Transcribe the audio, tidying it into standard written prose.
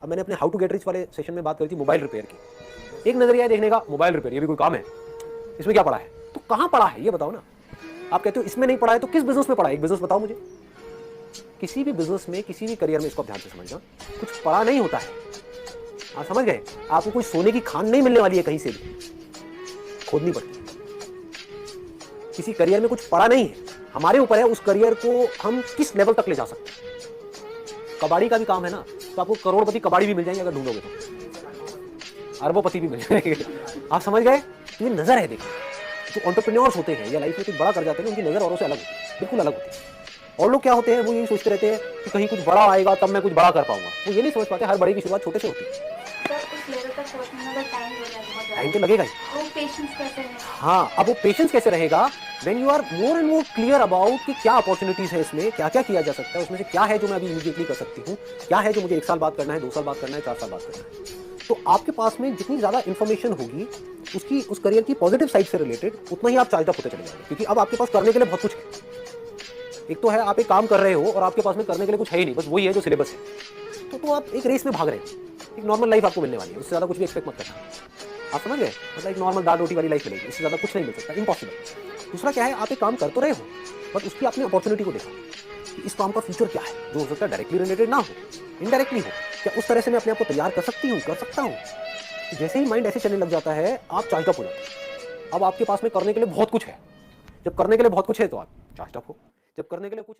अब मैंने अपने हाउ टू गेट रिच वाले सेशन में बात करी थी मोबाइल रिपेयर की। एक नजरिया देखने का, मोबाइल रिपेयर ये भी कोई काम है? इसमें क्या पढ़ा है? तो कहां पढ़ा है ये बताओ ना। आप कहते हो इसमें नहीं पढ़ा है, तो किस बिजनेस में पढ़ा है? एक बिजनेस बताओ मुझे। किसी भी बिजनेस में, किसी भी करियर में, इसको ध्यान से समझना, कुछ पढ़ा नहीं होता है। आप समझ गए? आपको कोई सोने की खान नहीं मिलने वाली है कहीं से भी, खोदनी पड़ती है। किसी करियर में कुछ पढ़ा नहीं है, हमारे ऊपर है उस करियर को हम किस लेवल तक ले जा सकते हैं। कबाड़ी का भी काम है ना, तो आपको करोड़पति कबाड़ी भी मिल जाएंगे अगर ढूंढोगे तो, अरबोपति भी मिल जाएंगे। आप समझ गए? तो ये नजर है। देखिए जो एंटरप्रेन्योर्स होते हैं या लाइफ में कुछ बड़ा कर जाते हैं, उनकी नजर औरों से अलग होती है, बिल्कुल अलग होती है। और लोग क्या होते हैं, वो यही सोचते रहते हैं कि कहीं कुछ बड़ा आएगा तब मैं कुछ बड़ा कर पाऊंगा। वो ये नहीं समझ पाते हर बड़े की शुरुआत छोटे से होती है। टाइम तो लगेगा ही। हाँ, अब वो पेशेंस कैसे रहेगा? When you are more and more clear about कि क्या अपॉर्चुनिटीज है इसमें, क्या क्या किया जा सकता है, उसमें से क्या है जो मैं अभी इमीडिएटली कर सकती हूँ, क्या है जो मुझे 1 साल बाद करना है, 2 साल बाद करना है, 4 साल बाद करना है। तो आपके पास में जितनी ज्यादा इंफॉर्मेशन होगी उसकी, उस करियर की पॉजिटिव साइड से रिलेटेड, उतना ही आप चार्ज अप होते चले जाएंगे। क्योंकि अब आपके पास करने के लिए बहुत कुछ है। एक तो है आप एक काम कर रहे हो और आपके पास में करने के लिए कुछ है ही नहीं, बस वही है जो सिलेबस है। तो आप एक रेस में भाग रहे हो। एक नॉर्मल लाइफ आपको मिलने वाली है, उससे ज्यादा कुछ भी एक्सपेक्ट मत करना। आप समझ गए? मतलब एक नॉर्मल दाल रोटी वाली लाइफ मिलेगी, इससे ज्यादा कुछ नहीं मिल सकता, इम्पॉसिबल। दूसरा क्या है, आप एक काम कर तो रहे हो, बट उसकी आपने अपॉर्चुनिटी को देखा कि इस काम का फ्यूचर क्या है, जो हो सकता है डायरेक्टली रिलेटेड ना हो, इनडायरेक्टली हो। क्या उस तरह से मैं अपने आप को तैयार कर सकती हूँ, कर सकता हूँ? जैसे ही माइंड ऐसे चलने लग जाता है, आप चार्ज अप हो जाते हैं। अब आपके पास में करने के लिए बहुत कुछ है। जब करने के लिए बहुत कुछ है तो आप चार्ज अप हो। जब करने के लिए कुछ